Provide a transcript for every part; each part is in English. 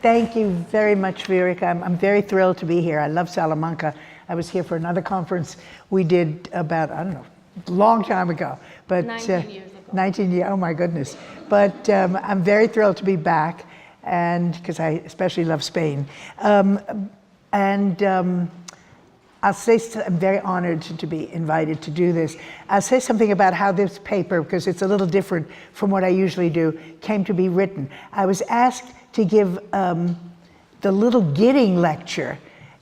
Thank you very much, Viveka. I'm very thrilled to be here. I love Salamanca. I was here for another conference we did about, I don't know, a long time ago. But 19 years ago. 19 years, oh my goodness. But I'm very thrilled to be back, and because I especially love Spain. I'll say, I'm very honored to be invited to do this. I'll say something about how this paper, because it's a little different from what I usually do, came to be written. I was asked to give the Little Gidding lecture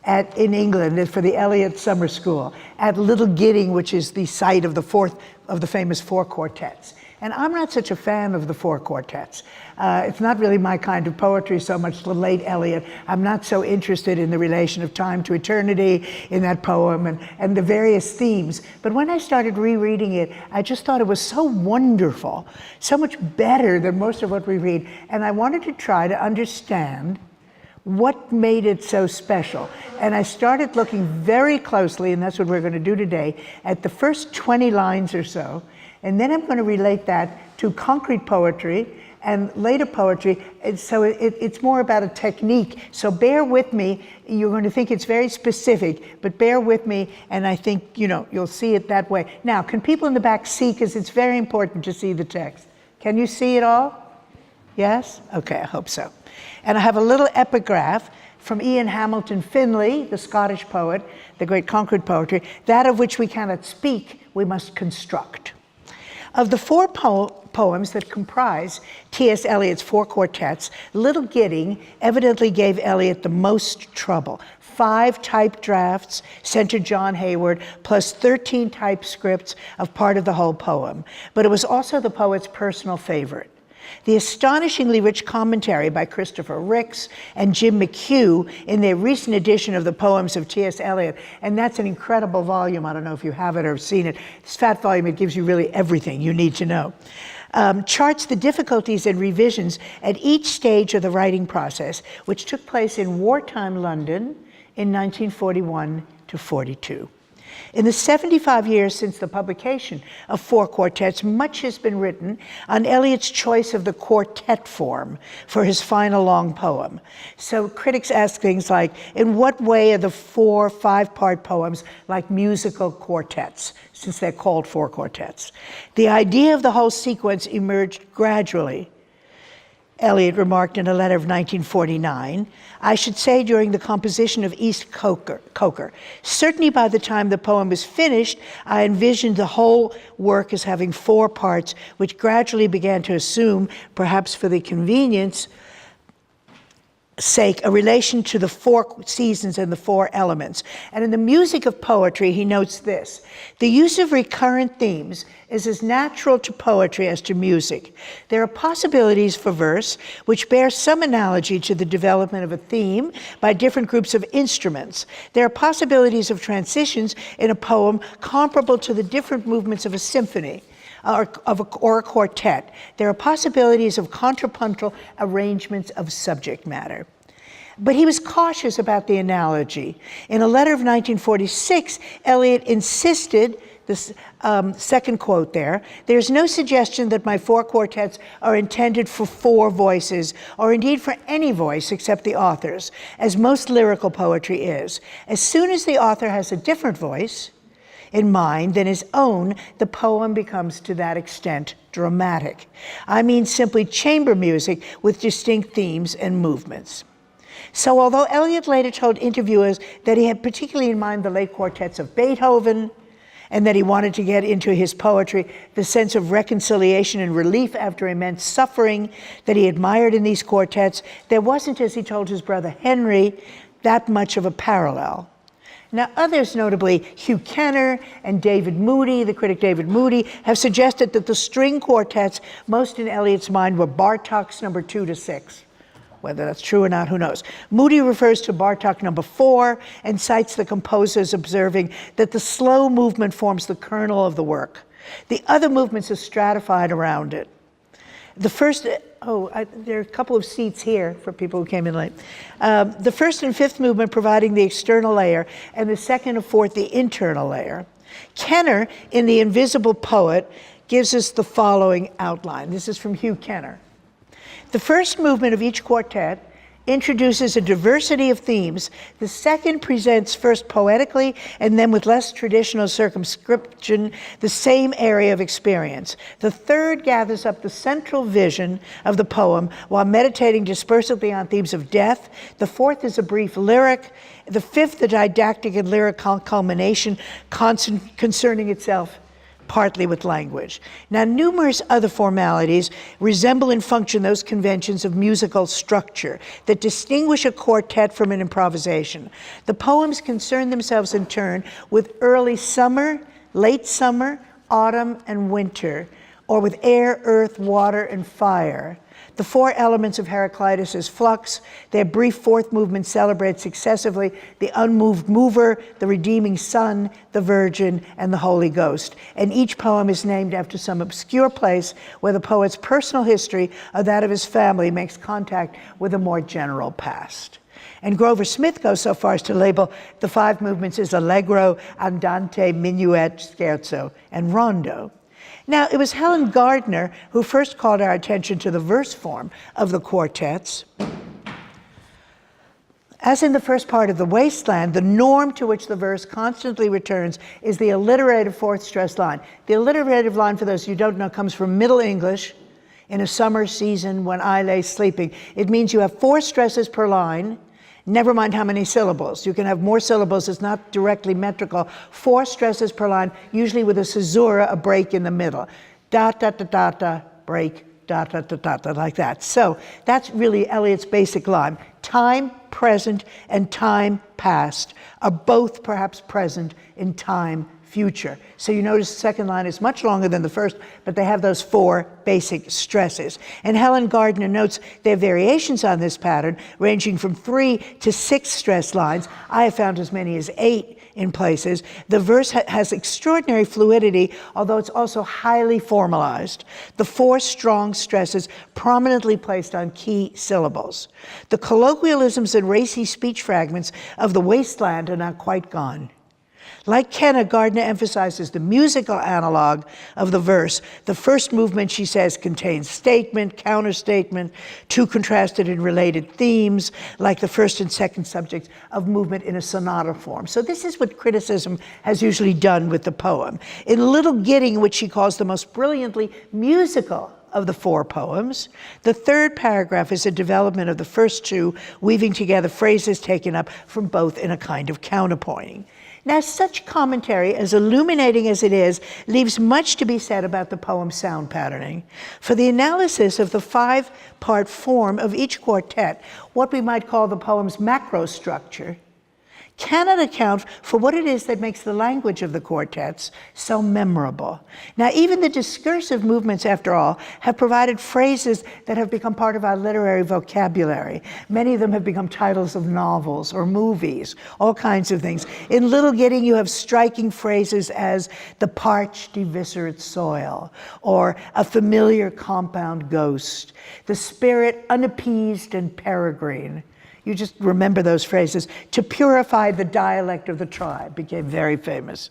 in England for the Eliot Summer School at Little Gidding, which is the site of the famous four quartets. And I'm not such a fan of the four quartets. It's not really my kind of poetry so much, the late Eliot. I'm not so interested in the relation of time to eternity in that poem and the various themes. But when I started rereading it, I just thought it was so wonderful, so much better than most of what we read. And I wanted to try to understand what made it so special. And I started looking very closely, and that's what we're going to do today, at the first 20 lines or so. And then I'm going to relate that to concrete poetry and later poetry. So it's more about a technique. So bear with me. You're going to think it's very specific, but bear with me, and I think you'll see it that way. Now, can people in the back see? Because it's very important to see the text. Can you see it all? Yes? Okay, I hope so. And I have a little epigraph from Ian Hamilton Finlay, the Scottish poet, the great concrete poetry, that of which we cannot speak, we must construct. Of the four poems that comprise T.S. Eliot's four quartets, Little Gidding evidently gave Eliot the most trouble. 5 typed drafts sent to John Hayward, plus 13 typescripts of part of the whole poem. But it was also the poet's personal favorite. The astonishingly rich commentary by Christopher Ricks and Jim McHugh in their recent edition of the poems of T.S. Eliot, and that's an incredible volume. I don't know if you have it or have seen it. This fat volume, it gives you really everything you need to know. Charts the difficulties and revisions at each stage of the writing process, which took place in wartime London in 1941 to 42. In the 75 years since the publication of four quartets, much has been written on Eliot's choice of the quartet form for his final long poem. So critics ask things like, in what way are the 4 5-part poems like musical quartets, since they're called four quartets? The idea of the whole sequence emerged gradually. Eliot remarked in a letter of 1949, I should say during the composition of East Coker. Certainly by the time the poem was finished, I envisioned the whole work as having 4 parts, which gradually began to assume, perhaps for the convenience sake, a relation to the 4 seasons and the 4 elements. And in the music of poetry, he notes this: the use of recurrent themes is as natural to poetry as to music. There are possibilities for verse which bear some analogy to the development of a theme by different groups of instruments. There are possibilities of transitions in a poem comparable to the different movements of a symphony or a quartet. There are possibilities of contrapuntal arrangements of subject matter. But he was cautious about the analogy. In a letter of 1946, Eliot insisted, this second quote there's no suggestion that my 4 quartets are intended for 4 voices, or indeed for any voice except the author's, as most lyrical poetry is. As soon as the author has a different voice in mind than his own, the poem becomes to that extent dramatic. I mean simply chamber music with distinct themes and movements. So although Eliot later told interviewers that he had particularly in mind the late quartets of Beethoven, and that he wanted to get into his poetry the sense of reconciliation and relief after immense suffering that he admired in these quartets, there wasn't, as he told his brother Henry, that much of a parallel. Now, others, notably Hugh Kenner and David Moody, the critic David Moody, have suggested that the string quartets most in Eliot's mind were Bartók's number 2 to 6. Whether that's true or not, who knows? Moody refers to Bartók number 4 and cites the composers observing that the slow movement forms the kernel of the work. The other movements are stratified around it. The first, there are a couple of seats here for people who came in late. The first and fifth movement providing the external layer, and the second and fourth the internal layer. Kenner, in The Invisible Poet, gives us the following outline. This is from Hugh Kenner. The first movement of each quartet introduces a diversity of themes. The second presents first poetically and then with less traditional circumscription the same area of experience. The third gathers up the central vision of the poem while meditating dispersively on themes of death. The fourth is a brief lyric. The fifth, the didactic and lyric culmination concerning itself partly with language. Now, numerous other formalities resemble in function those conventions of musical structure that distinguish a quartet from an improvisation. The poems concern themselves in turn with early summer, late summer, autumn, and winter, or with air, earth, water, and fire. The four elements of Heraclitus' flux. Their brief fourth movement celebrates successively the unmoved mover, the redeeming sun, the virgin, and the Holy Ghost. And each poem is named after some obscure place where the poet's personal history or that of his family makes contact with a more general past. And Grover Smith goes so far as to label the five movements as Allegro, Andante, Minuet, Scherzo, and Rondo. Now, it was Helen Gardner who first called our attention to the verse form of the quartets. As in the first part of The Wasteland, the norm to which the verse constantly returns is the alliterative fourth stressed line. The alliterative line, for those who don't know, comes from Middle English. In a summer season when I lay sleeping. It means you have four stresses per line. Never mind how many syllables. You can have more syllables, it's not directly metrical. Four stresses per line, usually with a caesura, a break in the middle. Da, da, da, da, da, break, da, da, da, da, da, like that. So that's really Eliot's basic line. Time present and time past are both perhaps present in time future. So you notice the second line is much longer than the first, but they have those four basic stresses. And Helen Gardner notes there are variations on this pattern, ranging from 3 to 6 stress lines. I have found as many as 8 in places. The verse has extraordinary fluidity, although it's also highly formalized. The 4 strong stresses prominently placed on key syllables. The colloquialisms and racy speech fragments of The Wasteland are not quite gone. Like Kenna, Gardner emphasizes the musical analog of the verse. The first movement, she says, contains statement, counterstatement, 2 contrasted and related themes, like the first and second subjects of movement in a sonata form. So this is what criticism has usually done with the poem. In Little Gidding, which she calls the most brilliantly musical of the 4 poems, the third paragraph is a development of the first 2, weaving together phrases taken up from both in a kind of counterpointing. Now, such commentary, as illuminating as it is, leaves much to be said about the poem's sound patterning. For the analysis of the 5-part form of each quartet, what we might call the poem's macro structure, cannot account for what it is that makes the language of the quartets so memorable. Now, even the discursive movements, after all, have provided phrases that have become part of our literary vocabulary. Many of them have become titles of novels or movies, all kinds of things. In Little Gidding, you have striking phrases as the parched, eviscerate soil, or a familiar compound ghost, the spirit unappeased and peregrine. You just remember those phrases. To purify the dialect of the tribe became very famous.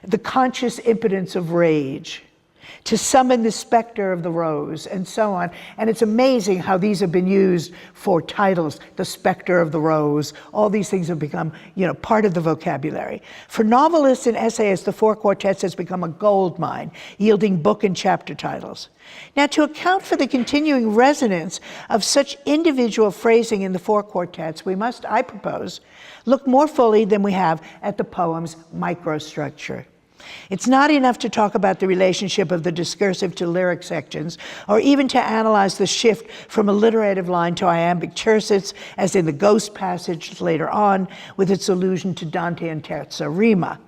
The conscious impotence of rage. To summon the specter of the rose, and so on. And it's amazing how these have been used for titles. The specter of the rose. All these things have become, part of the vocabulary. For novelists and essayists, the 4 quartets has become a gold mine, yielding book and chapter titles. Now, to account for the continuing resonance of such individual phrasing in the 4 quartets, we must, I propose, look more fully than we have at the poem's microstructure. It's not enough to talk about the relationship of the discursive to lyric sections, or even to analyze the shift from alliterative line to iambic tercets, as in the Ghost passage later on, with its allusion to Dante and terza rima.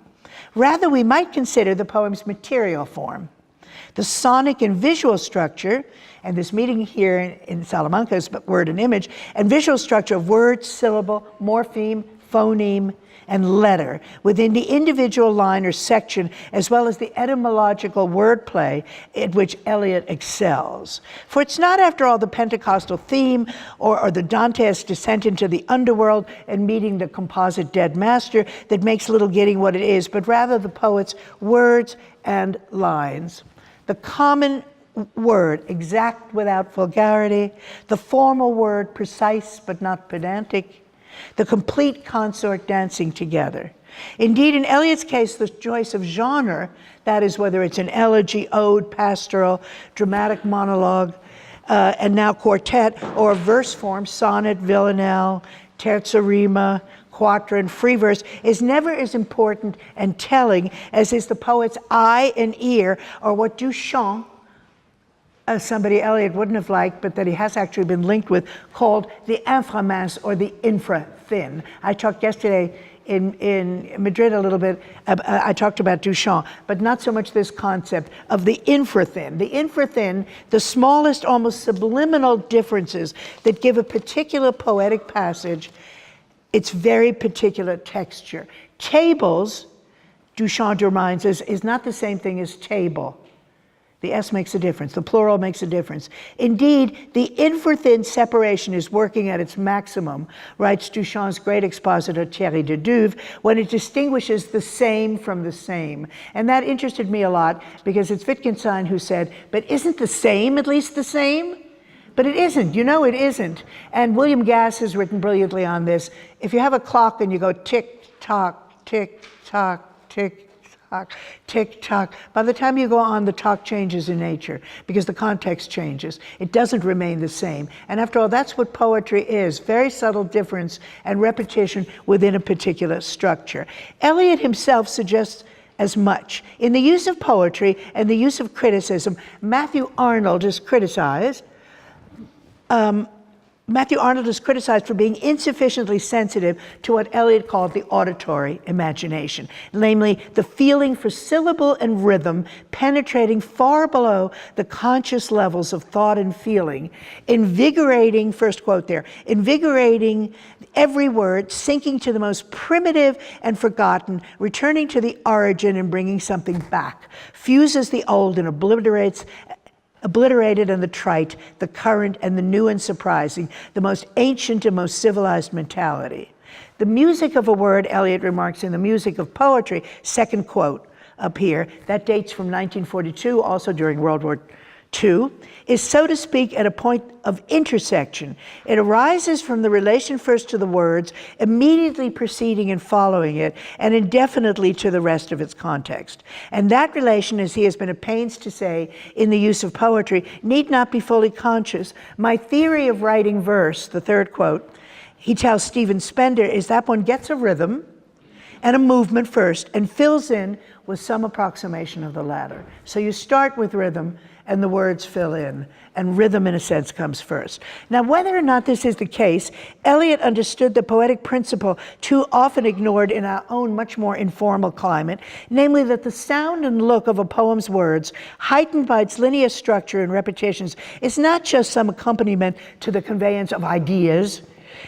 Rather, we might consider the poem's material form. The sonic and visual structure, and this meeting here in Salamanca is word and image, and visual structure of word, syllable, morpheme, phoneme, and letter within the individual line or section, as well as the etymological wordplay in which Eliot excels. For it's not, after all, the Pentecostal theme or the Dante's descent into the underworld and meeting the composite dead master that makes Little Gidding what it is, but rather the poet's words and lines. The common word, exact without vulgarity, the formal word, precise but not pedantic, the complete consort dancing together. Indeed, in Eliot's case, the choice of genre, that is whether it's an elegy, ode, pastoral, dramatic monologue, and now quartet, or verse form, sonnet, villanelle, terza rima, quatrain, free verse, is never as important and telling as is the poet's eye and ear, or what Duchamp, somebody Eliot wouldn't have liked, but that he has actually been linked with, called the inframince or the infra-thin. I talked yesterday in Madrid a little bit, I talked about Duchamp, but not so much this concept of the infra-thin. The infra-thin, the smallest, almost subliminal differences that give a particular poetic passage its very particular texture. Tables, Duchamp reminds us, is not the same thing as table. The S makes a difference, the plural makes a difference. Indeed, the infra-thin separation is working at its maximum, writes Duchamp's great expositor Thierry de Duve, when it distinguishes the same from the same. And that interested me a lot, because it's Wittgenstein who said, but isn't the same at least the same? But it isn't, you know it isn't. And William Gass has written brilliantly on this. If you have a clock and you go tick-tock, tick-tock, tick-tock, tick-tock, by the time you go on, the talk changes in nature because the context changes. It doesn't remain the same. And after all, that's what poetry is, very subtle difference and repetition within a particular structure. Eliot himself suggests as much. In the use of poetry and the use of criticism, Matthew Arnold is criticized for being insufficiently sensitive to what Eliot called the auditory imagination, namely the feeling for syllable and rhythm penetrating far below the conscious levels of thought and feeling, invigorating, first quote there, invigorating every word, sinking to the most primitive and forgotten, returning to the origin and bringing something back, fuses the old and obliterated and the trite, the current and the new and surprising, the most ancient and most civilized mentality. The music of a word, Eliot remarks, in the music of poetry, second quote up here, that dates from 1942, also during World War II, is, so to speak, at a point of intersection. It arises from the relation first to the words, immediately preceding and following it, and indefinitely to the rest of its context. And that relation, as he has been at pains to say in the use of poetry, need not be fully conscious. My theory of writing verse, the third quote, he tells Stephen Spender, is that one gets a rhythm and a movement first and fills in with some approximation of the latter. So you start with rhythm and the words fill in, and rhythm in a sense comes first. Now, whether or not this is the case, Eliot understood the poetic principle too often ignored in our own much more informal climate, namely that the sound and look of a poem's words, heightened by its linear structure and repetitions, is not just some accompaniment to the conveyance of ideas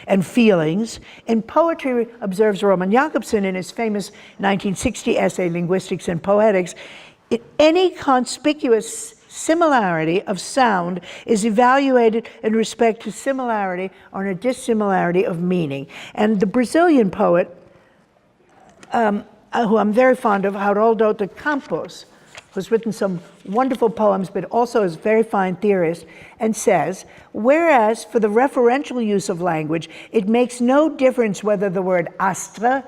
and feelings. In poetry, observes Roman Jakobson in his famous 1960 essay, Linguistics and Poetics, any conspicuous similarity of sound is evaluated in respect to similarity or a dissimilarity of meaning. And the Brazilian poet, who I'm very fond of, Haroldo de Campos, who's written some wonderful poems, but also is a very fine theorist, and says, whereas for the referential use of language, it makes no difference whether the word astre,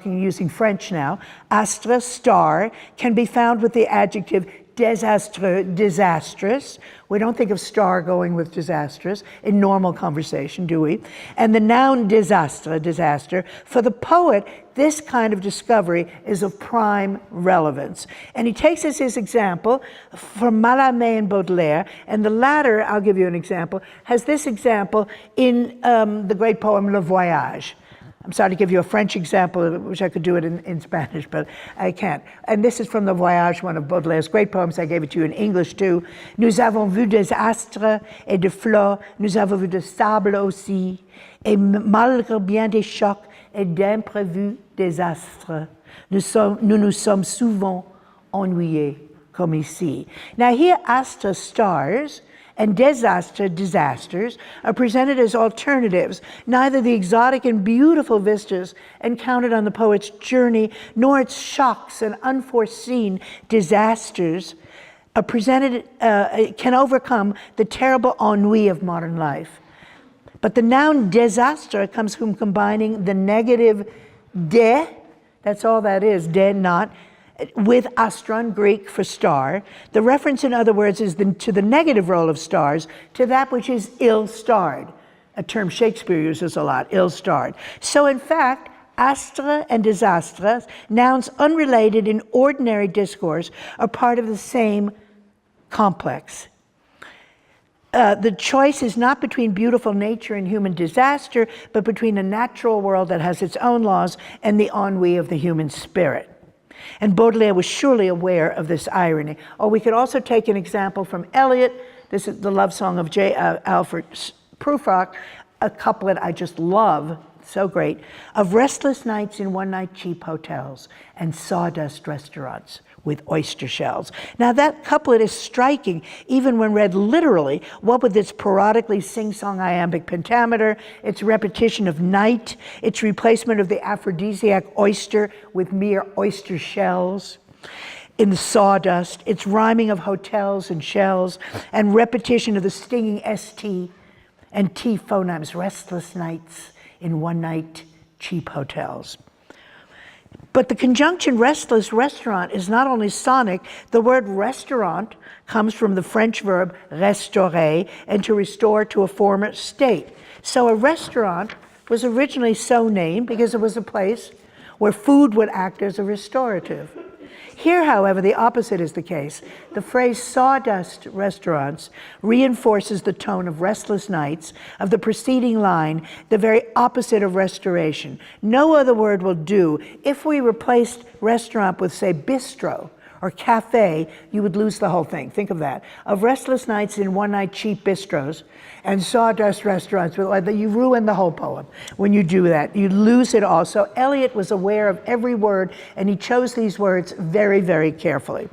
using French now, astre, star, can be found with the adjective désastreux, disastrous. We don't think of star going with disastrous in normal conversation, do we? And the noun désastre, disaster. For the poet, this kind of discovery is of prime relevance. And he takes as his example from Mallarmé and Baudelaire, and the latter, I'll give you an example, has this example in the great poem Le Voyage. I'm sorry to give you a French example, I wish I could do it in Spanish, but I can't. And this is from Le Voyage, one of Baudelaire's great poems. I gave it to you in English too. Nous avons vu des astres et des flots, nous avons vu des sables aussi, et malgré bien des chocs et d'imprévus désastres, nous nous sommes souvent ennuyés comme ici. Now here, astres, stars, and disaster, disasters, are presented as alternatives, neither the exotic and beautiful vistas encountered on the poet's journey, nor its shocks and unforeseen disasters can overcome the terrible ennui of modern life. But the noun désastre comes from combining the negative de, that's all that is, de, not, with astron, Greek for star. The reference, in other words, is to the negative role of stars, to that which is ill-starred, a term Shakespeare uses a lot, ill-starred. So in fact, astre and désastre, nouns unrelated in ordinary discourse, are part of the same complex. The choice is not between beautiful nature and human disaster, but between a natural world that has its own laws and the ennui of the human spirit. And Baudelaire was surely aware of this irony. Or we could also take an example from Eliot. This is the love song of Alfred Prufrock, a couplet I just love, so great, of restless nights in one-night cheap hotels and sawdust restaurants with oyster shells. Now that couplet is striking, even when read literally, what with its parodically sing-song iambic pentameter, its repetition of night, its replacement of the aphrodisiac oyster with mere oyster shells in the sawdust, its rhyming of hotels and shells, and repetition of the stinging ST and T phonemes, restless nights in one-night cheap hotels. But the conjunction restless restaurant is not only sonic, the word restaurant comes from the French verb restaurer, and to restore to a former state. So a restaurant was originally so named because it was a place where food would act as a restorative. Here, however, the opposite is the case. The phrase sawdust restaurants reinforces the tone of restless nights of the preceding line, the very opposite of restoration. No other word will do. If we replaced restaurant with, say, bistro or cafe, you would lose the whole thing. Think of that. Of restless nights in one-night cheap bistros and sawdust restaurants, you ruin the whole poem when you do that. You lose it all. So Eliot was aware of every word, and he chose these words very, very carefully.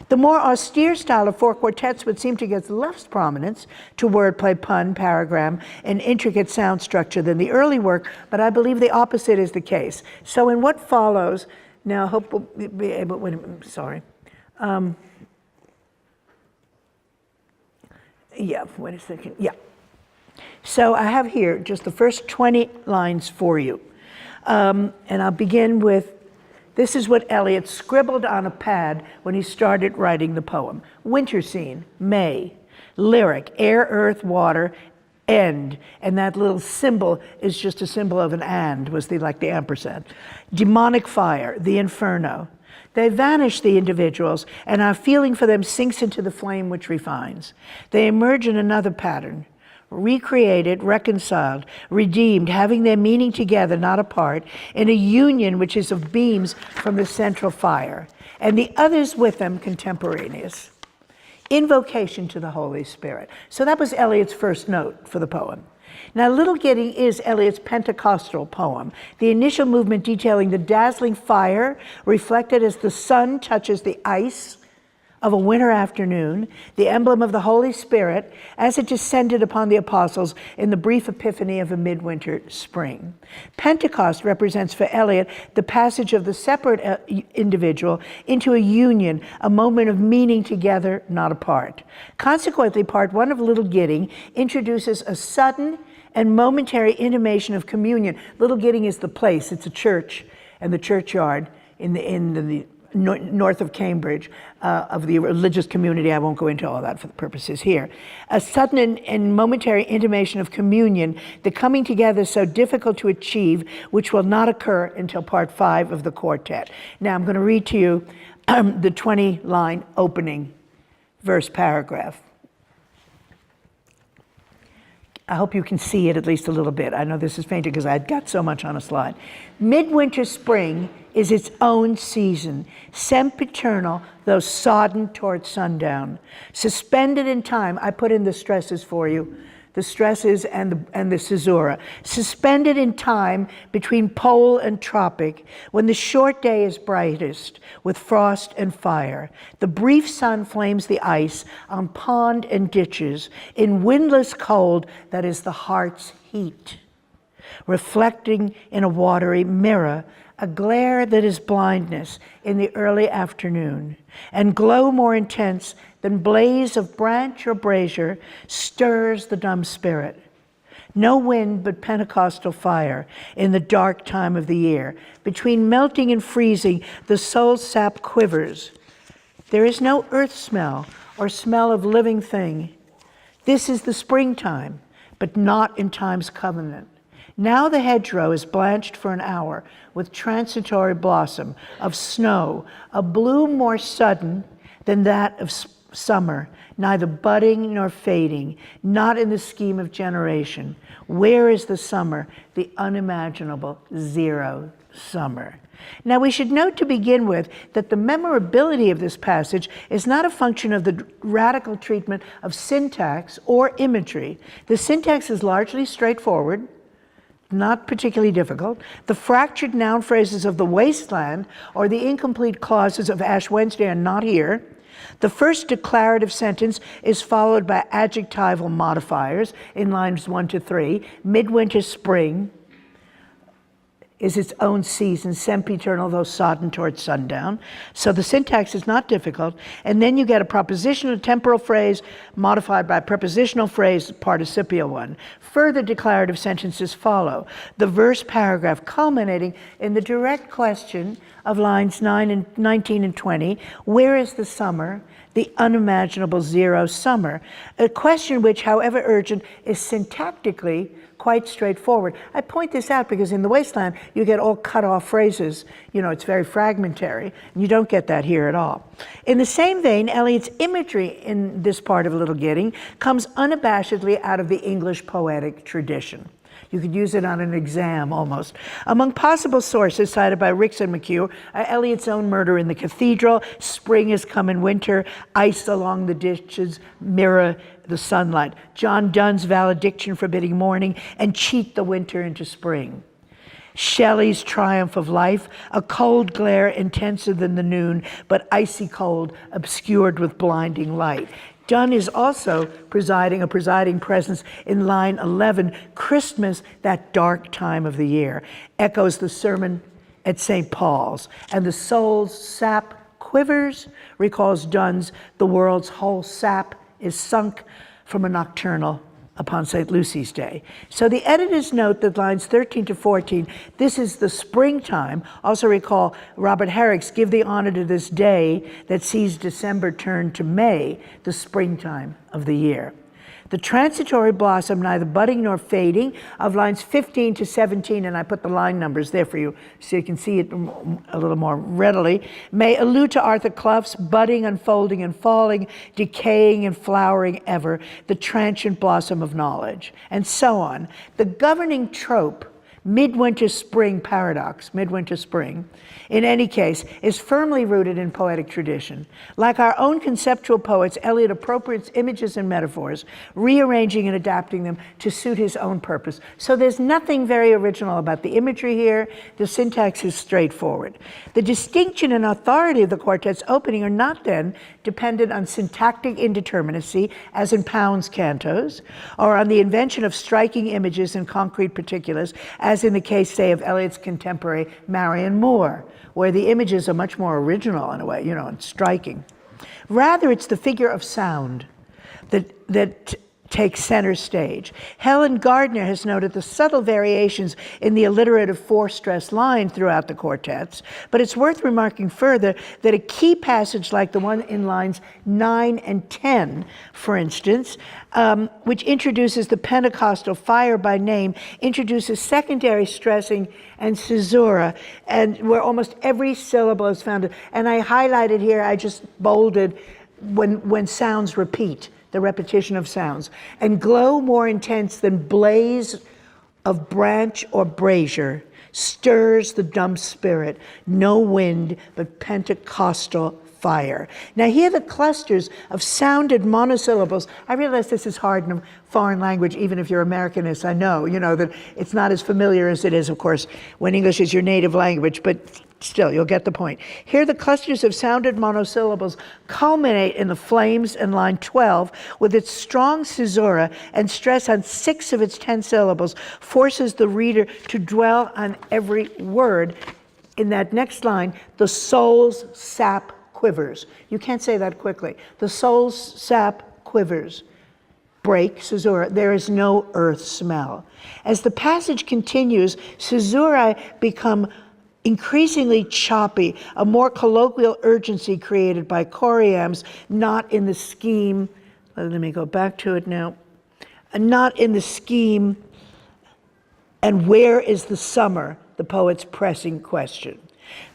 The more austere style of four quartets would seem to get less prominence to wordplay, pun, paragram, and intricate sound structure than the early work, but I believe the opposite is the case. So in what follows, now I hope we'll be able, wait a minute, sorry. Yeah, wait a second, yeah. So I have here just the first 20 lines for you. And I'll begin with, this is what Eliot scribbled on a pad when he started writing the poem. Winter scene, May, lyric, air, earth, water, end. And that little symbol is just a symbol of an and, was like the ampersand. Demonic fire, the inferno. They vanish, the individuals, and our feeling for them sinks into the flame which refines. They emerge in another pattern, recreated, reconciled, redeemed, having their meaning together, not apart, in a union which is of beams from the central fire, and the others with them contemporaneous. Invocation to the Holy Spirit. So that was Eliot's first note for the poem. Now, Little Gidding is Eliot's Pentecostal poem, the initial movement detailing the dazzling fire reflected as the sun touches the ice of a winter afternoon, the emblem of the Holy Spirit as it descended upon the apostles in the brief epiphany of a midwinter spring. Pentecost represents for Eliot the passage of the separate individual into a union, a moment of meaning together, not apart. Consequently, part one of Little Gidding introduces a sudden and momentary intimation of communion. Little Gidding is the place, it's a church and the churchyard in the north of Cambridge, of the religious community. I won't go into all that for the purposes here. A sudden and momentary intimation of communion, the coming together so difficult to achieve, which will not occur until part 5 of the quartet. Now I'm going to read to you the 20-line opening verse paragraph. I hope you can see it at least a little bit. I know this is fainted because I've got so much on a slide. Midwinter spring is its own season, sempiternal, though sodden toward sundown. Suspended in time, I put in the stresses for you, the stresses and the caesura. Suspended in time between pole and tropic, when the short day is brightest with frost and fire. The brief sun flames the ice on pond and ditches in windless cold that is the heart's heat. reflecting in a watery mirror, a glare that is blindness in the early afternoon, and glow more intense than blaze of branch or brazier stirs the dumb spirit. No wind but Pentecostal fire in the dark time of the year. Between melting and freezing, the soul sap quivers. There is no earth smell or smell of living thing. This is the springtime, but not in time's covenant. Now the hedgerow is blanched for an hour with transitory blossom of snow, a bloom more sudden than that of summer, neither budding nor fading, not in the scheme of generation. Where is the summer, the unimaginable zero summer? Now we should note to begin with that the memorability of this passage is not a function of the radical treatment of syntax or imagery. The syntax is largely straightforward, not particularly difficult. The fractured noun phrases of the wasteland or the incomplete clauses of Ash Wednesday are not here. The first declarative sentence is followed by adjectival modifiers in lines 1 to 3. Midwinter spring is its own season, sempiternal though sodden towards sundown. So the syntax is not difficult. And then you get a propositional temporal phrase modified by a prepositional phrase, participial one. Further declarative sentences follow. The verse paragraph culminating in the direct question of lines 19 and 20, where is the summer, the unimaginable zero summer? A question which, however urgent, is syntactically quite straightforward. I point this out because in the wasteland, you get all cut off phrases. You know, it's very fragmentary, and you don't get that here at all. In the same vein, Eliot's imagery in this part of Little Gidding comes unabashedly out of the English poetic tradition. You could use it on an exam almost. Among possible sources cited by Ricks and McHugh are Eliot's own Murder in the Cathedral, Spring is Come in Winter, Ice Along the Ditches, Mirror the Sunlight, John Donne's Valediction Forbidding Morning, and Cheat the Winter into Spring. Shelley's Triumph of Life, a cold glare intenser than the noon, but icy cold, obscured with blinding light. Donne is also a presiding presence in line 11, Christmas, that dark time of the year, echoes the sermon at St. Paul's, and the soul's sap quivers, recalls Donne's The world's whole sap is sunk from a nocturnal upon St. Lucy's Day. So the editors note that lines 13 to 14, this is the springtime. Also recall Robert Herrick's Give the Honor to This Day that sees December turn to May, the springtime of the year. The transitory blossom, neither budding nor fading, of lines 15 to 17, and I put the line numbers there for you so you can see it a little more readily, may allude to Arthur Clough's budding, unfolding, and falling, decaying and flowering ever, the transient blossom of knowledge, and so on. The governing trope, midwinter spring paradox, midwinter spring, in any case, is firmly rooted in poetic tradition. Like our own conceptual poets, Eliot appropriates images and metaphors, rearranging and adapting them to suit his own purpose. So there's nothing very original about the imagery here. The syntax is straightforward. The distinction and authority of the quartet's opening are not then dependent on syntactic indeterminacy, as in Pound's cantos, or on the invention of striking images and concrete particulars, as in the case, say, of Eliot's contemporary Marion Moore, where the images are much more original in a way, you know, and striking. Rather, it's the figure of sound that takes center stage. Helen Gardner has noted the subtle variations in the alliterative four-stress line throughout the quartets, but it's worth remarking further that a key passage like the one in lines 9 and 10, for instance, which introduces the Pentecostal fire by name, introduces secondary stressing and caesura, and where almost every syllable is found. And I highlighted here, I just bolded when sounds repeat, the repetition of sounds, and glow more intense than blaze of branch or brazier stirs the dumb spirit, no wind but Pentecostal fire. Now here the clusters of sounded monosyllables. I realize this is hard in a foreign language, even if you're Americanist. I know, you know, that it's not as familiar as it is, of course, when English is your native language, but still, you'll get the point. Here, the clusters of sounded monosyllables culminate in the flames in line 12 with its strong caesura and stress on 6 of its 10 syllables forces the reader to dwell on every word. In that next line, the soul's sap quivers. You can't say that quickly. The soul's sap quivers. Break, caesura, there is no earth smell. As the passage continues, caesurae become increasingly choppy, a more colloquial urgency created by choriams, not in the scheme, let me go back to it now, not in the scheme, and where is the summer, the poet's pressing question.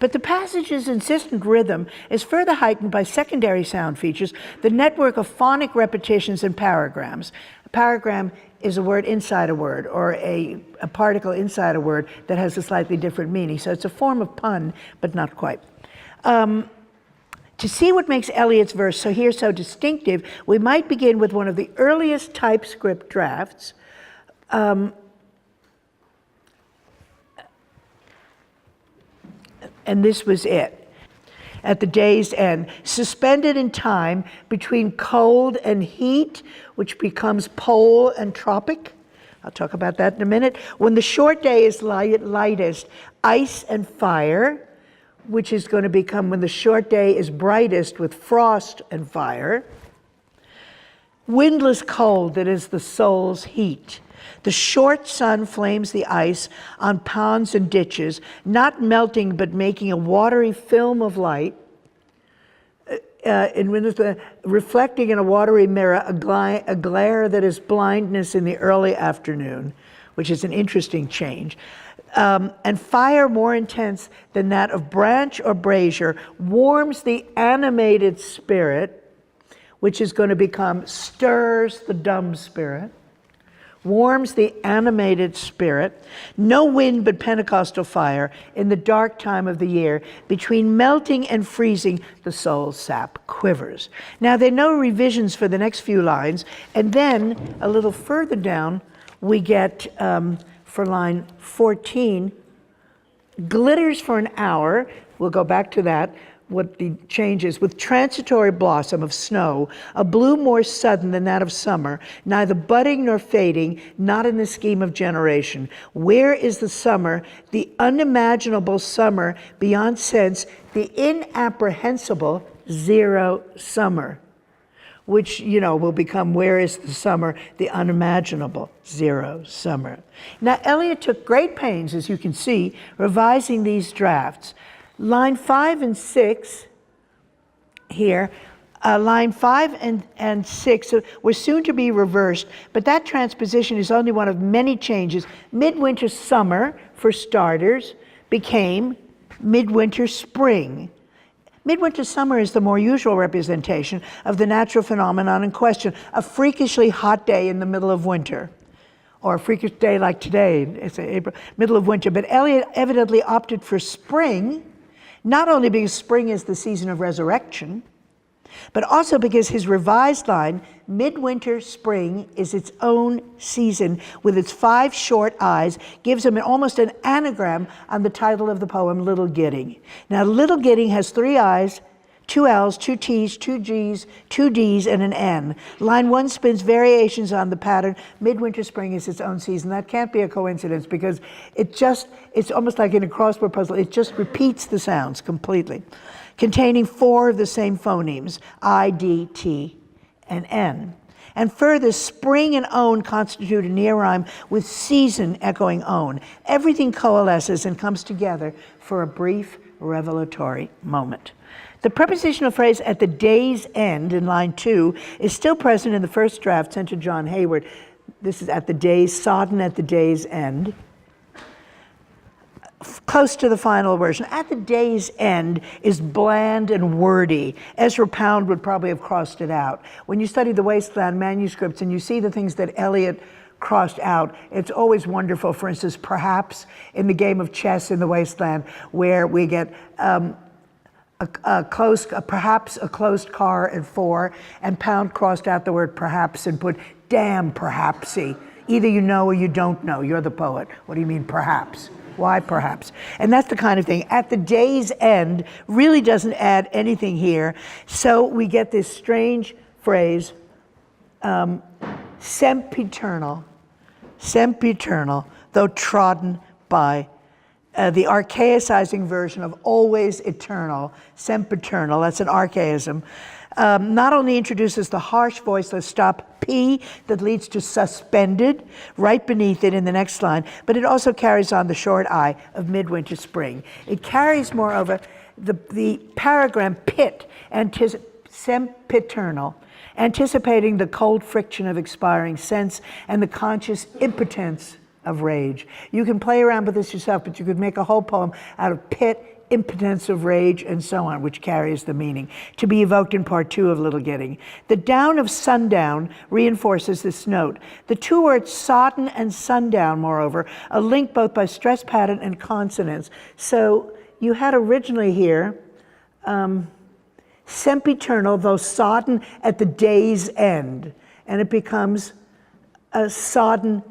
But the passage's insistent rhythm is further heightened by secondary sound features, the network of phonic repetitions and paragrams. A paragram is a word inside a word, or a particle inside a word that has a slightly different meaning. So it's a form of pun, but not quite. To see what makes Eliot's verse so distinctive, we might begin with one of the earliest typescript drafts. And this was it. At the day's end, suspended in time between cold and heat, which becomes pole and tropic. I'll talk about that in a minute. When the short day is lightest, ice and fire, which is going to become when the short day is brightest with frost and fire. Windless cold, that is the soul's heat. The short sun flames the ice on ponds and ditches, not melting but making a watery film of light, reflecting in a watery mirror a glare that is blindness in the early afternoon, which is an interesting change. And fire more intense than that of branch or brazier warms the animated spirit, which is going to become stirs the dumb spirit. Warms the animated spirit, no wind but Pentecostal fire in the dark time of the year, between melting and freezing, the soul's sap quivers. Now, there are no revisions for the next few lines, and then a little further down, we get, for line 14, glitters for an hour, we'll go back to that, what the change is, with transitory blossom of snow, a blue more sudden than that of summer, neither budding nor fading, not in the scheme of generation. Where is the summer, the unimaginable summer beyond sense, the inapprehensible zero summer, which, will become where is the summer, the unimaginable zero summer. Now, Eliot took great pains, as you can see, revising these drafts. Line 5 and 6 here, line 5 and 6 were soon to be reversed, but that transposition is only one of many changes. Midwinter summer, for starters, became midwinter spring. Midwinter summer is the more usual representation of the natural phenomenon in question, a freakishly hot day in the middle of winter. Or a freakish day like today, it's April, middle of winter. But Eliot evidently opted for spring, not only because spring is the season of resurrection, but also because his revised line, midwinter spring, is its own season with its 5 short I's, gives him almost an anagram on the title of the poem, Little Gidding. Now, Little Gidding has 3 I's, 2 L's, 2 T's, 2 G's, 2 D's, and an N. Line 1 spins variations on the pattern, midwinter spring is its own season. That can't be a coincidence because it's almost like in a crossword puzzle, it just repeats the sounds completely, containing 4 of the same phonemes, I, D, T, and N. And further, spring and own constitute a near rhyme with season echoing own. Everything coalesces and comes together for a brief revelatory moment. The prepositional phrase at the day's end in line 2 is still present in the first draft sent to John Hayward. This is at the day's, sodden at the day's end. Close to the final version. At the day's end is bland and wordy. Ezra Pound would probably have crossed it out. When you study the Wasteland manuscripts and you see the things that Eliot crossed out, it's always wonderful. For instance, perhaps in the game of chess in the Wasteland, where we get perhaps a closed car at 4, and Pound crossed out the word perhaps and put damn perhapsy, either you know or you don't know. You're the poet. What do you mean, perhaps? Why perhaps? And that's the kind of thing. At the day's end really doesn't add anything here. So we get this strange phrase, sempiternal, though trodden by, the archaicizing version of always eternal, sempiternal, that's an archaism. Not only introduces the harsh voiceless stop P that leads to suspended right beneath it in the next line, but it also carries on the short I of midwinter spring. It carries, moreover, the paragram pit, sempiternal, anticipating the cold friction of expiring sense and the conscious impotence of rage. You can play around with this yourself, but you could make a whole poem out of pit, impotence of rage, and so on, which carries the meaning, to be evoked in part 2 of Little Gidding. The down of sundown reinforces this note. The two words sodden and sundown, moreover, are linked both by stress pattern and consonants. So you had originally here, sempiternal, though sodden at the day's end, and it becomes sodden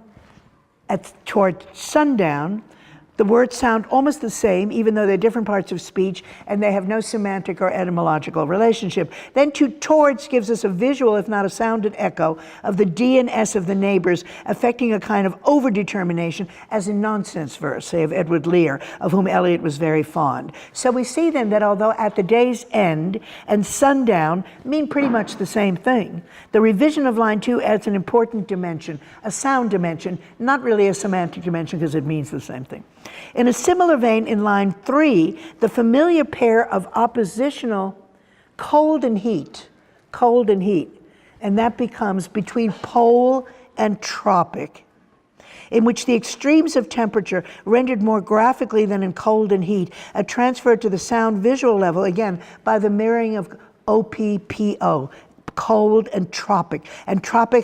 toward sundown. The words sound almost the same, even though they're different parts of speech, and they have no semantic or etymological relationship. Then to towards gives us a visual, if not a sounded echo, of the D and S of the neighbors, affecting a kind of overdetermination, as in nonsense verse, say of Edward Lear, of whom Eliot was very fond. So we see then that although at the day's end and sundown mean pretty much the same thing, the revision of line 2 adds an important dimension, a sound dimension, not really a semantic dimension because it means the same thing. In a similar vein, in line 3, the familiar pair of oppositional cold and heat, and that becomes between pole and tropic, in which the extremes of temperature, rendered more graphically than in cold and heat, are transferred to the sound visual level, again, by the mirroring of OPPO, cold and tropic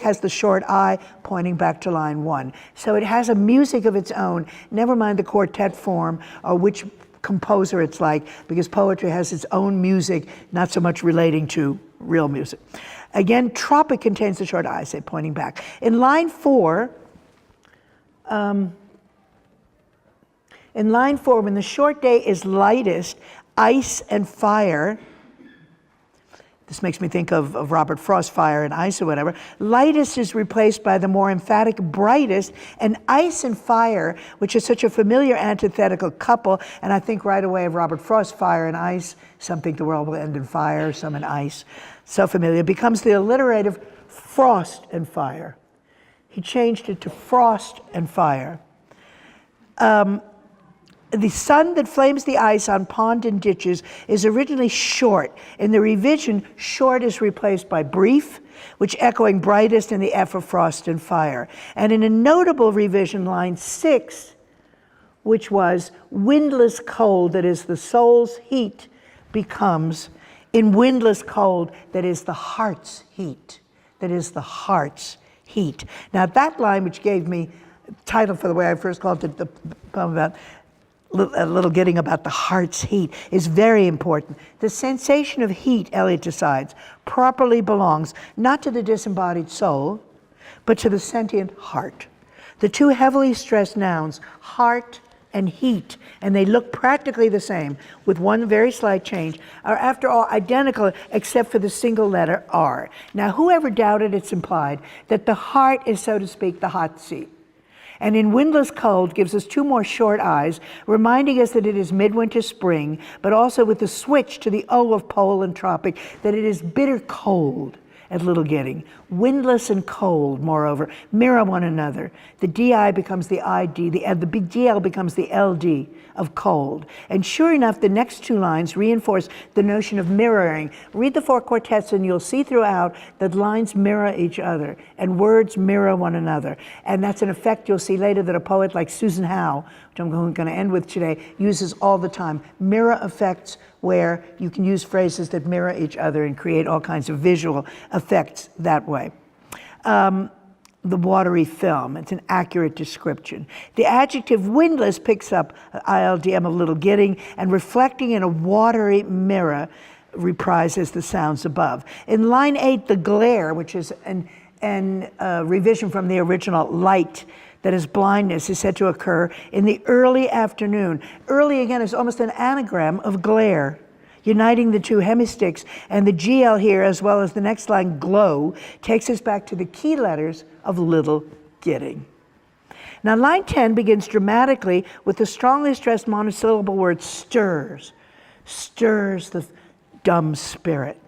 has the short I pointing back to line 1. So it has a music of its own, never mind the quartet form or which composer it's like, because poetry has its own music, not so much relating to real music. Again, tropic contains the short I, say, pointing back. In line 4, when the short day is lightest, ice and fire, this makes me think of Robert Frost, Fire and Ice or whatever. Lightest is replaced by the more emphatic brightest, and ice and fire, which is such a familiar antithetical couple, and I think right away of Robert Frost, Fire and Ice, some think the world will end in fire, some in ice, so familiar, becomes the alliterative frost and fire. He changed it to frost and fire. The sun that flames the ice on pond and ditches is originally short. In the revision, short is replaced by brief, which echoing brightest in the F of frost and fire. And in a notable revision, line 6, which was windless cold, that is the soul's heat, becomes in windless cold, that is the heart's heat, that is the heart's heat. Now that line, which gave me title for the way I first called it, the poem about a little Gidding about the heart's heat, is very important. The sensation of heat, Eliot decides, properly belongs not to the disembodied soul, but to the sentient heart. The two heavily stressed nouns, heart and heat, and they look practically the same, with one very slight change, are after all identical except for the single letter R. Now, whoever doubted it's implied that the heart is, so to speak, the hot seat. And in windless cold gives us two more short I's, reminding us that it is midwinter spring, but also with the switch to the O of pole and tropic, that it is bitter cold at Little Gidding. Windless and cold, moreover, mirror one another. The DI becomes the ID, the DL becomes the LD of cold. And sure enough, the next two lines reinforce the notion of mirroring. Read the four quartets and you'll see throughout that lines mirror each other and words mirror one another. And that's an effect you'll see later that a poet like Susan Howe, which I'm going to end with today, uses all the time. Mirror effects, where you can use phrases that mirror each other and create all kinds of visual effects that way. The watery film, it's an accurate description. The adjective windless picks up ILDM of Little Gidding, and reflecting in a watery mirror reprises the sounds above. In line 8, the glare, which is and revision from the original, light, that is blindness, is said to occur in the early afternoon. Early, again, is almost an anagram of glare, uniting the two hemistichs, and the GL here, as well as the next line, glow, takes us back to the key letters of Little Gidding. Now, line 10 begins dramatically with the strongly stressed monosyllable word stirs. Stirs the dumb spirit.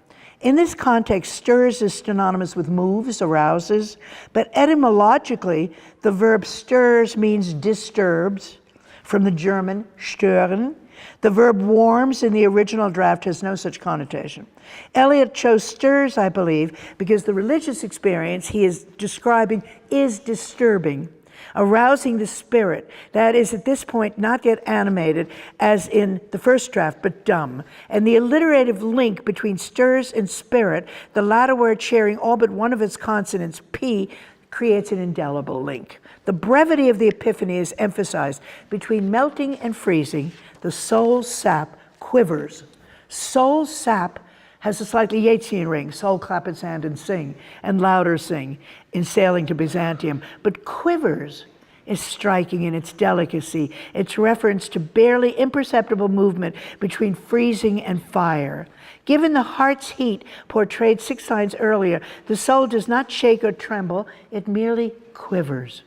In this context, stirs is synonymous with moves, arouses, but etymologically, the verb stirs means disturbs, from the German stören. The verb warms in the original draft has no such connotation. Eliot chose stirs, I believe, because the religious experience he is describing is disturbing, arousing the spirit, that is at this point not yet animated as in the first draft, but dumb. And the alliterative link between stirs and spirit, the latter word sharing all but one of its consonants, P, creates an indelible link. The brevity of the epiphany is emphasized. Between melting and freezing, the soul's sap quivers. Soul's sap has a slightly Yeatsian ring, soul clap its hand and sing, and louder sing in Sailing to Byzantium. But quivers is striking in its delicacy, its reference to barely imperceptible movement between freezing and fire. Given the heart's heat portrayed 6 lines earlier, the soul does not shake or tremble, it merely quivers,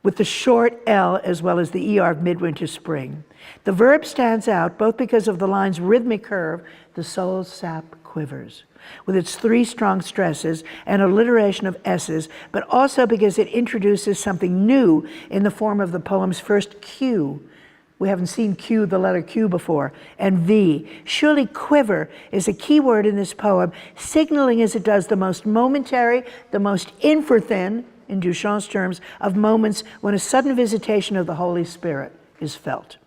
with the short L as well as the ER of Midwinter Spring. The verb stands out both because of the line's rhythmic curve, the soul's sap quivers, with its 3 strong stresses and alliteration of S's, but also because it introduces something new in the form of the poem's first Q. We haven't seen Q, the letter Q before, and V. Surely quiver is a key word in this poem, signaling as it does the most momentary, the most infrathin, in Duchamp's terms, of moments when a sudden visitation of the Holy Spirit is felt.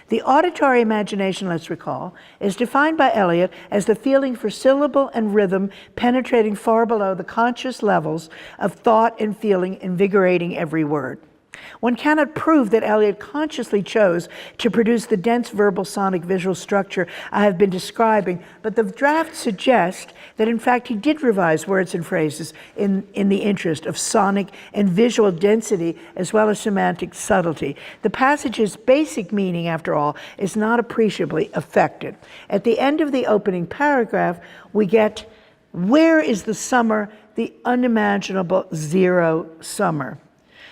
The auditory imagination, let's recall, is defined by Eliot as the feeling for syllable and rhythm penetrating far below the conscious levels of thought and feeling, invigorating every word. One cannot prove that Eliot consciously chose to produce the dense verbal sonic visual structure I have been describing, but the draft suggests that in fact he did revise words and phrases in the interest of sonic and visual density as well as semantic subtlety. The passage's basic meaning, after all, is not appreciably affected. At the end of the opening paragraph, we get, "Where is the summer, the unimaginable zero summer?"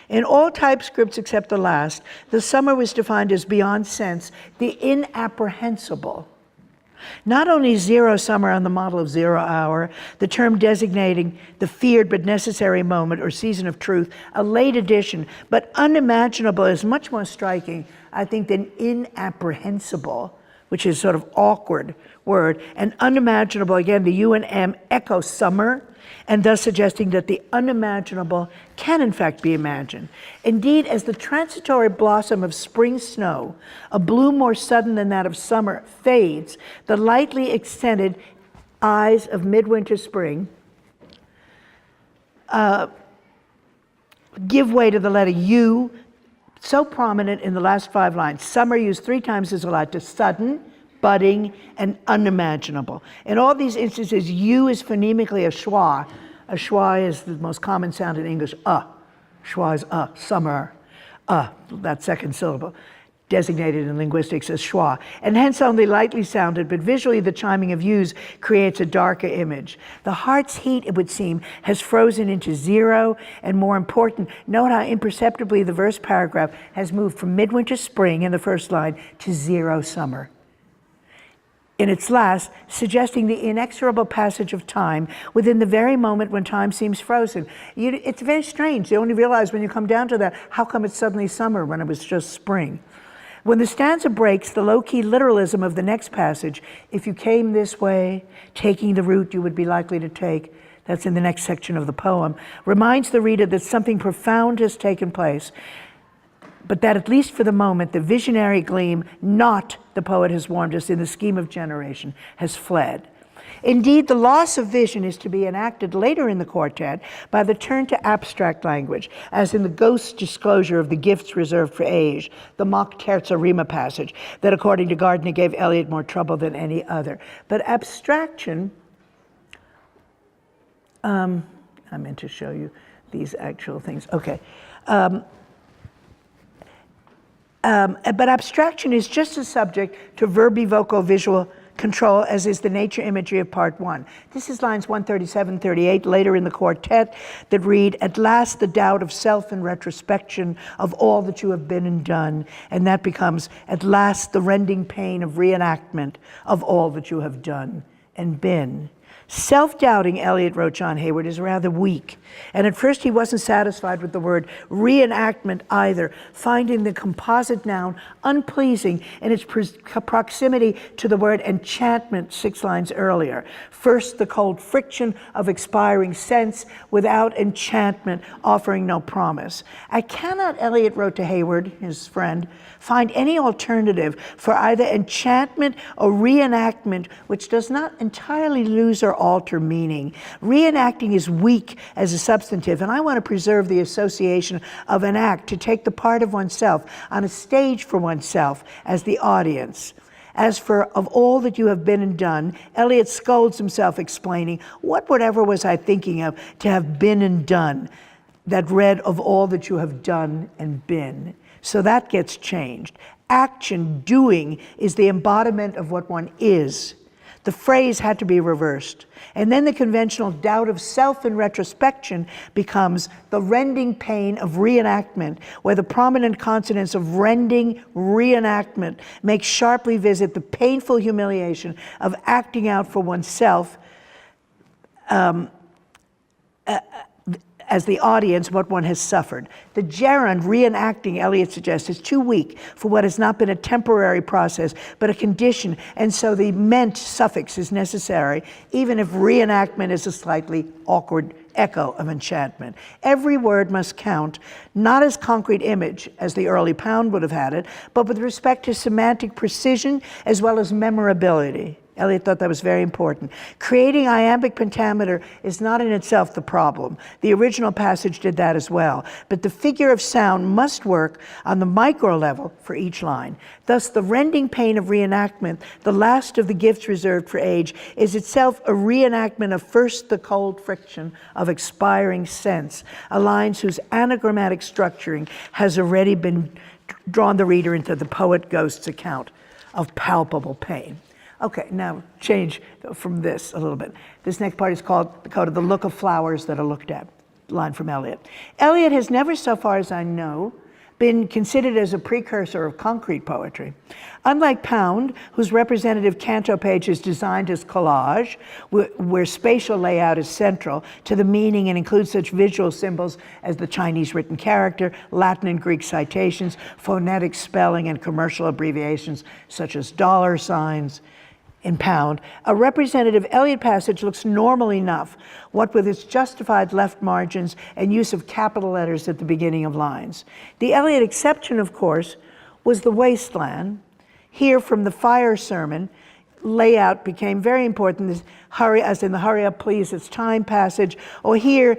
In all typescripts except the last, the summer was defined as beyond sense, the inapprehensible. Not only zero summer on the model of 0 hour, the term designating the feared but necessary moment or season of truth, a late addition, but unimaginable is much more striking, I think, than inapprehensible, which is sort of awkward word, and unimaginable, again, the U and M echo summer, and thus suggesting that the unimaginable can in fact be imagined. Indeed, as the transitory blossom of spring snow, a bloom more sudden than that of summer, fades, the lightly extended eyes of midwinter spring give way to the letter U, so prominent in the last 5 lines. Summer used 3 times as allowed to sudden, budding, and unimaginable. In all these instances, U is phonemically a schwa. A schwa is the most common sound in English, Schwa is summer, that second syllable, designated in linguistics as schwa, and hence only lightly sounded, but visually the chiming of U's creates a darker image. The heart's heat, it would seem, has frozen into 0, and more important, note how imperceptibly the verse paragraph has moved from midwinter spring in the first line to 0 summer in its last, suggesting the inexorable passage of time within the very moment when time seems frozen. It's very strange. You only realize when you come down to that, how come it's suddenly summer when it was just spring? When the stanza breaks, the low-key literalism of the next passage, if you came this way, taking the route you would be likely to take, that's in the next section of the poem, reminds the reader that something profound has taken place, but that at least for the moment, the visionary gleam, not, the poet has warned us, in the scheme of generation, has fled. Indeed, the loss of vision is to be enacted later in the quartet by the turn to abstract language, as in the ghost's disclosure of the gifts reserved for age, the mock terza rima passage, that according to Gardner gave Eliot more trouble than any other. But abstraction, I meant to show you these actual things. Okay. But abstraction is just as subject to verbivocovisual control as is the nature imagery of part 1. This is lines 137, 38, later in the quartet, that read, "At last the doubt of self and retrospection of all that you have been and done," and that becomes, "At last the rending pain of reenactment of all that you have done and been." Self-doubting, Eliot wrote John Hayward, is rather weak. And at first he wasn't satisfied with the word reenactment either, finding the composite noun unpleasing in its proximity to the word enchantment 6 lines earlier. First, the cold friction of expiring sense without enchantment, offering no promise. "I cannot," Eliot wrote to Hayward, his friend, "find any alternative for either enchantment or reenactment which does not entirely lose or alter meaning. Reenacting is weak as a substantive, and I want to preserve the association of an act, to take the part of oneself on a stage for oneself as the audience. As for of all that you have been and done," Eliot scolds himself, explaining, "Whatever was I thinking of to have been and done that read of all that you have done and been?" So that gets changed. Action, doing, is the embodiment of what one is. The phrase had to be reversed. And then the conventional doubt of self and retrospection becomes the rending pain of reenactment, where the prominent consonants of rending, reenactment make sharply visit the painful humiliation of acting out for oneself as the audience what one has suffered. The gerund, reenacting, Eliot suggests, is too weak for what has not been a temporary process, but a condition, and so the ment suffix is necessary, even if reenactment is a slightly awkward echo of enchantment. Every word must count, not as concrete image, as the early Pound would have had it, but with respect to semantic precision as well as memorability. Eliot thought that was very important. Creating iambic pentameter is not in itself the problem. The original passage did that as well. But the figure of sound must work on the micro level for each line. Thus, the rending pain of reenactment, the last of the gifts reserved for age, is itself a reenactment of first the cold friction of expiring sense, a line whose anagrammatic structuring has already been drawn the reader into the poet ghost's account of palpable pain. Okay, now change from this a little bit. This next part is called the code of the look of flowers that are looked at, line from Eliot. Eliot has never, so far as I know, been considered as a precursor of concrete poetry. Unlike Pound, whose representative canto page is designed as collage, where spatial layout is central to the meaning and includes such visual symbols as the Chinese written character, Latin and Greek citations, phonetic spelling, and commercial abbreviations such as dollar signs. In Pound, a representative Eliot passage looks normal enough, what with its justified left margins and use of capital letters at the beginning of lines. The Eliot exception, of course, was the wasteland. Here, from the fire sermon, layout became very important, as in the hurry up please, it's time passage, or here,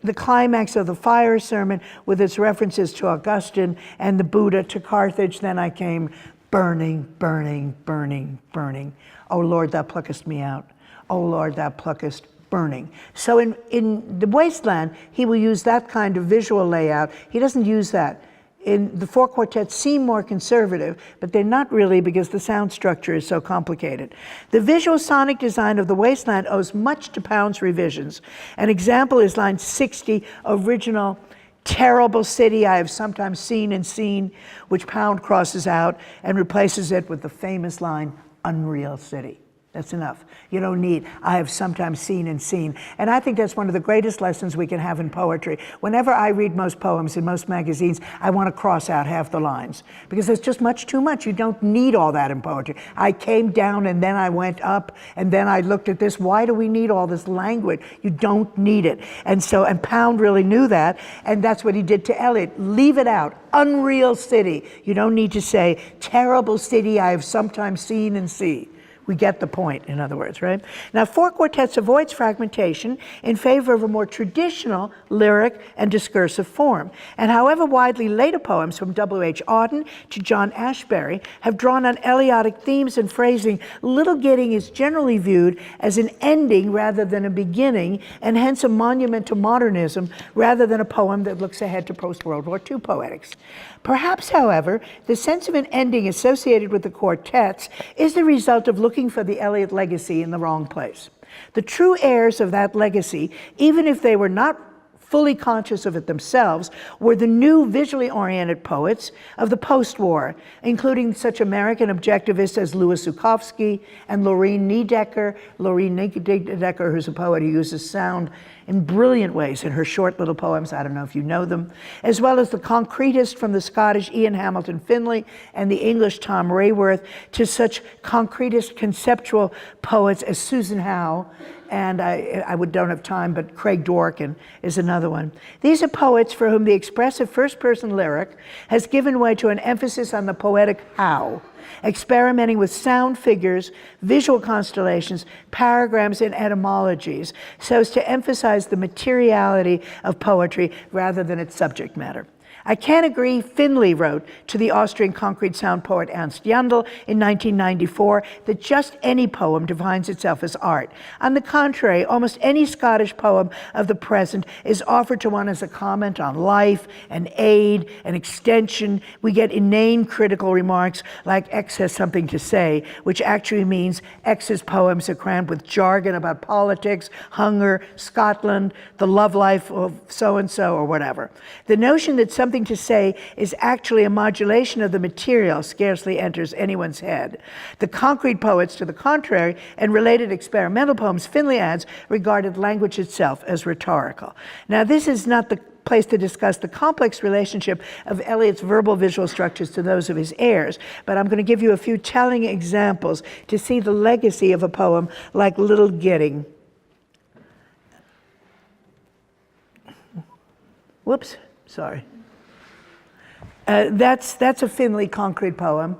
the climax of the fire sermon with its references to Augustine and the Buddha, to Carthage, then I came, burning, burning, burning, burning. O Lord, thou pluckest me out. O Lord, thou pluckest, burning. So in the wasteland, he will use that kind of visual layout. He doesn't use that. In the 4 quartets seem more conservative, but they're not really because the sound structure is so complicated. The visual sonic design of the wasteland owes much to Pound's revisions. An example is line 60, original terrible city I have sometimes seen and seen, which Pound crosses out and replaces it with the famous line, unreal city. That's enough. You don't need, I have sometimes seen and seen. And I think that's one of the greatest lessons we can have in poetry. Whenever I read most poems in most magazines, I want to cross out half the lines because there's just much too much. You don't need all that in poetry. I came down and then I went up and then I looked at this. Why do we need all this language? You don't need it. And Pound really knew that, and that's what he did to Eliot. Leave it out. Unreal city. You don't need to say, terrible city I have sometimes seen and see, We get the point, in other words, right? Now, four quartets avoids fragmentation in favor of a more traditional lyric and discursive form. And however widely later poems from W.H. Auden to John Ashbery have drawn on Eliotic themes and phrasing, Little Gidding is generally viewed as an ending rather than a beginning, and hence a monument to modernism rather than a poem that looks ahead to post-World War II poetics. Perhaps, however, the sense of an ending associated with the quartets is the result of looking for the Eliot legacy in the wrong place. The true heirs of that legacy, even if they were not fully conscious of it themselves, were the new visually oriented poets of the post-war, including such American objectivists as Louis Zukofsky and Lorene Niedecker. Lorene Niedecker, who's a poet who uses sound in brilliant ways in her short little poems. I don't know if you know them. As well as the concretist from the Scottish Ian Hamilton Finlay and the English Tom Rayworth, to such concretist conceptual poets as Susan Howe, and I don't have time, but Craig Dworkin is another one. These are poets for whom the expressive first-person lyric has given way to an emphasis on the poetic how, experimenting with sound figures, visual constellations, paragrams, and etymologies, so as to emphasize the materiality of poetry rather than its subject matter. I can't agree, Finley wrote to the Austrian concrete sound poet Ernst Jandl in 1994, that just any poem defines itself as art. On the contrary, almost any Scottish poem of the present is offered to one as a comment on life, an aid, an extension. We get inane critical remarks like X has something to say, which actually means X's poems are crammed with jargon about politics, hunger, Scotland, the love life of so-and-so, or whatever. The notion that something to say is actually a modulation of the material scarcely enters anyone's head. The concrete poets, to the contrary, and related experimental poems, Finlay adds, regarded language itself as rhetorical. Now, this is not the place to discuss the complex relationship of Eliot's verbal visual structures to those of his heirs, but I'm going to give you a few telling examples to see the legacy of a poem like Little Gidding. Whoops, sorry. That's a Finlay concrete poem,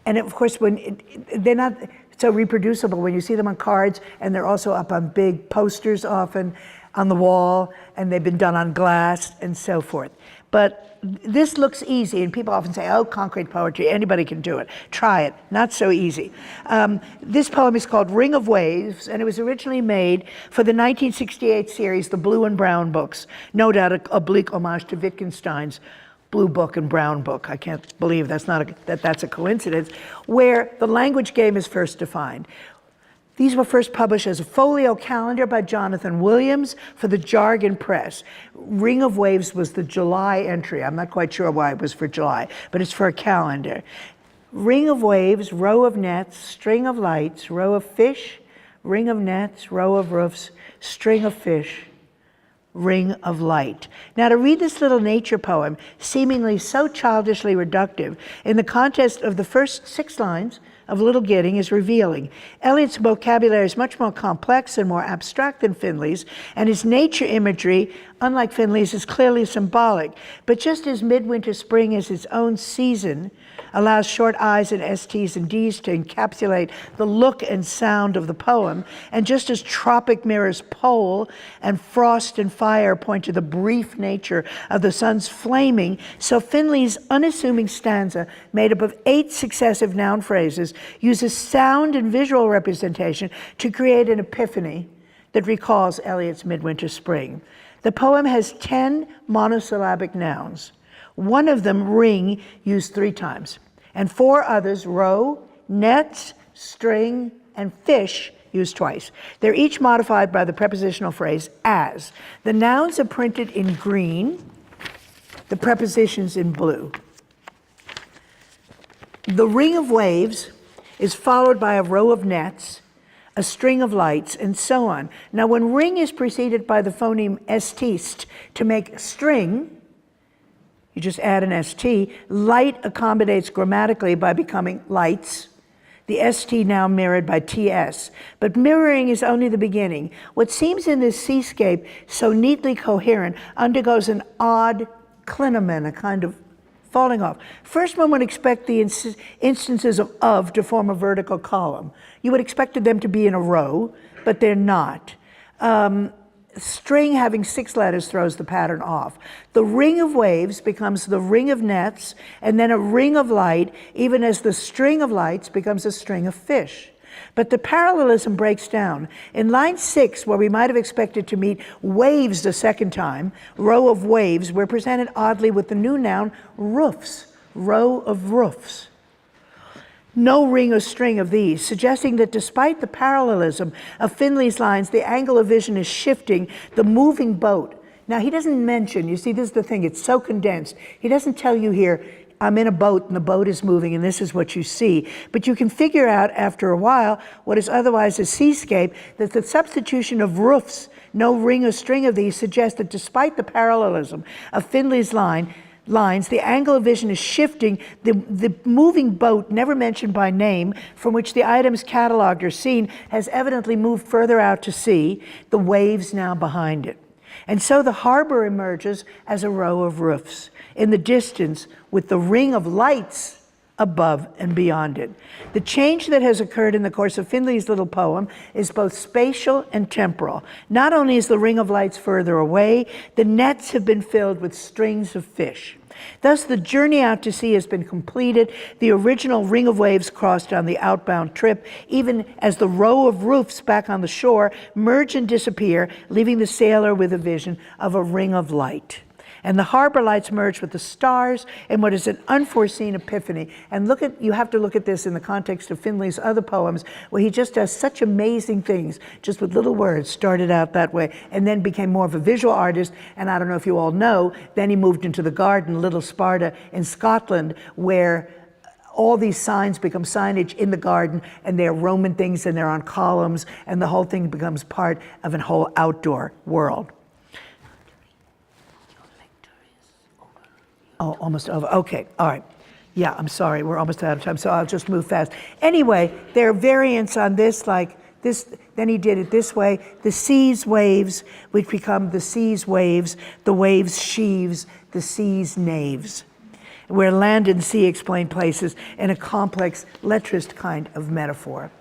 and of course they're not so reproducible when you see them on cards, and they're also up on big posters often on the wall, and they've been done on glass and so forth. But this looks easy, and people often say, oh, concrete poetry, anybody can do it. Try it, not so easy. This poem is called Ring of Waves, and it was originally made for the 1968 series, the Blue and Brown books, no doubt an oblique homage to Wittgenstein's Blue Book and Brown Book. I can't believe that's a coincidence, where the language game is first defined. These were first published as a folio calendar by Jonathan Williams for the Jargon Press. Ring of Waves was the July entry. I'm not quite sure why it was for July, but it's for a calendar. Ring of waves, row of nets, string of lights, row of fish, ring of nets, row of roofs, string of fish, ring of light. Now, to read this little nature poem, seemingly so childishly reductive, in the context of the first 6 lines of Little Gidding is revealing. Eliot's vocabulary is much more complex and more abstract than Finlay's, and his nature imagery, unlike Finlay's, is clearly symbolic. But just as Midwinter Spring is its own season, allows short I's and ST's and D's to encapsulate the look and sound of the poem, and just as Tropic mirrors pole and frost and fire point to the brief nature of the sun's flaming, so Finlay's unassuming stanza, made up of 8 successive noun phrases, uses sound and visual representation to create an epiphany that recalls Eliot's Midwinter Spring. The poem has 10 monosyllabic nouns. One of them, ring, used 3 times, and 4 others, row, nets, string, and fish, used twice. They're each modified by the prepositional phrase as. The nouns are printed in green, the prepositions in blue. The ring of waves is followed by a row of nets, a string of lights, and so on. Now, when ring is preceded by the phoneme st to make string, you just add an st. Light accommodates grammatically by becoming lights. The st now mirrored by ts. But mirroring is only the beginning. What seems in this seascape so neatly coherent undergoes an odd clinomen, a kind of falling off. First, one would expect the instances of to form a vertical column. You would expect them to be in a row, but they're not. String having 6 letters throws the pattern off. The ring of waves becomes the ring of nets, and then a ring of light, even as the string of lights becomes a string of fish. But the parallelism breaks down. In line 6, where we might have expected to meet waves the second time, row of waves, we're presented oddly with the new noun roofs, row of roofs. No ring or string of these, suggesting that despite the parallelism of Finley's lines, the angle of vision is shifting, the moving boat. Now, he doesn't mention, you see, this is the thing, it's so condensed. He doesn't tell you here, I'm in a boat and the boat is moving and this is what you see. But you can figure out after a while what is otherwise a seascape, that the substitution of roofs, no ring or string of these, suggests that despite the parallelism of Finley's lines, the angle of vision is shifting. The moving boat, never mentioned by name, from which the items cataloged or seen, has evidently moved further out to sea, the waves now behind it. And so the harbor emerges as a row of roofs in the distance, with the ring of lights above and beyond it. The change that has occurred in the course of Finley's little poem is both spatial and temporal. Not only is the ring of lights further away, the nets have been filled with strings of fish. Thus, the journey out to sea has been completed, the original ring of waves crossed on the outbound trip, even as the row of roofs back on the shore merge and disappear, leaving the sailor with a vision of a ring of light. And the harbor lights merge with the stars in what is an unforeseen epiphany. And you have to look at this in the context of Finley's other poems, where he just does such amazing things, just with little words, started out that way, and then became more of a visual artist. And I don't know if you all know, then he moved into the garden, Little Sparta in Scotland, where all these signs become signage in the garden, and they're Roman things, and they're on columns, and the whole thing becomes part of a whole outdoor world. Oh, almost over. Okay, all right. Yeah, I'm sorry, we're almost out of time, so I'll just move fast. Anyway, there are variants on this, like this, then he did it this way. The sea's waves, which become the sea's waves, the waves' sheaves, the sea's naves, where land and sea explain places in a complex letrist kind of metaphor.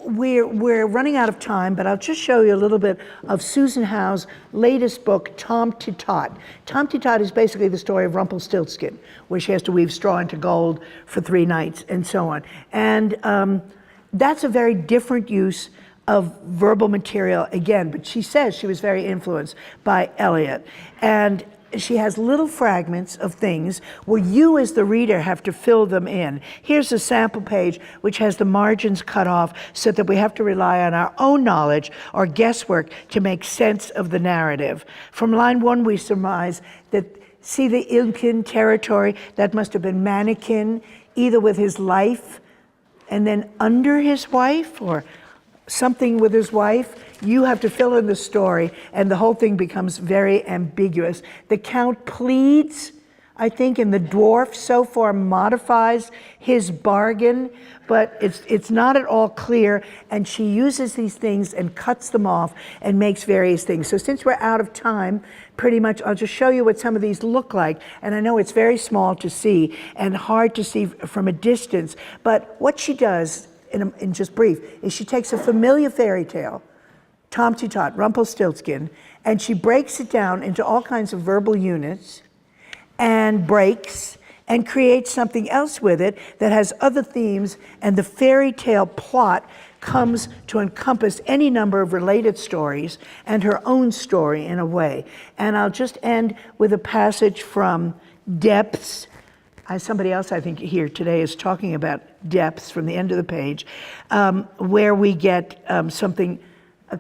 We're running out of time, but I'll just show you a little bit of Susan Howe's latest book, Tom Tot. Tom Tot is basically the story of Rumpelstiltskin, where she has to weave straw into gold for 3 nights and so on. And that's a very different use of verbal material again, but she says she was very influenced by Eliot. And she has little fragments of things where you as the reader have to fill them in. Here's a sample page which has the margins cut off so that we have to rely on our own knowledge or guesswork to make sense of the narrative. From line 1 we surmise that, see the Ilkin territory, that must have been Mannequin, either with his life and then under his wife, or something with his wife. You have to fill in the story, and the whole thing becomes very ambiguous. The Count pleads, I think, and the dwarf so far modifies his bargain, but it's not at all clear, and she uses these things and cuts them off and makes various things. So since we're out of time, pretty much I'll just show you what some of these look like, and I know it's very small to see and hard to see from a distance, but what she does, in just brief, is she takes a familiar fairy tale, Tom Tot, Rumpelstiltskin, and she breaks it down into all kinds of verbal units and breaks and creates something else with it that has other themes, and the fairy tale plot comes to encompass any number of related stories and her own story in a way. And I'll just end with a passage from Depths. Somebody else I think here today is talking about depths from the end of the page, where we get something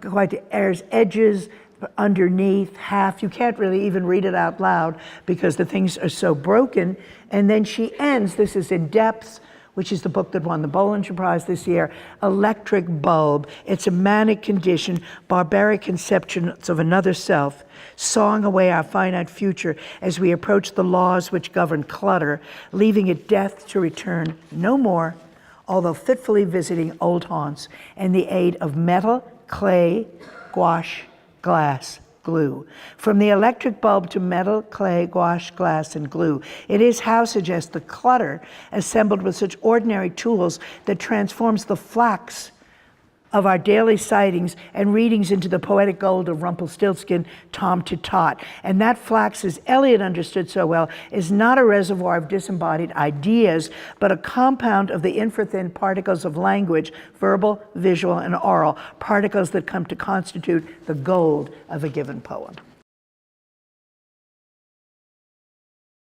quite, there's edges underneath, half. You can't really even read it out loud because the things are so broken. And then she ends, this is in Depths, which is the book that won the Bollinger Prize this year, Electric Bulb. It's a manic condition, barbaric conceptions of another self, sawing away our finite future as we approach the laws which govern clutter, leaving it death to return no more, although fitfully visiting old haunts in the aid of metal, clay, gouache, glass, glue. From the electric bulb to metal, clay, gouache, glass, and glue. It is, Howe suggests, the clutter assembled with such ordinary tools that transforms the flax of our daily sightings and readings into the poetic gold of Rumpelstiltskin, Tom to Tot. And that flax, as Eliot understood so well, is not a reservoir of disembodied ideas, but a compound of the infrathin particles of language, verbal, visual, and oral, particles that come to constitute the gold of a given poem.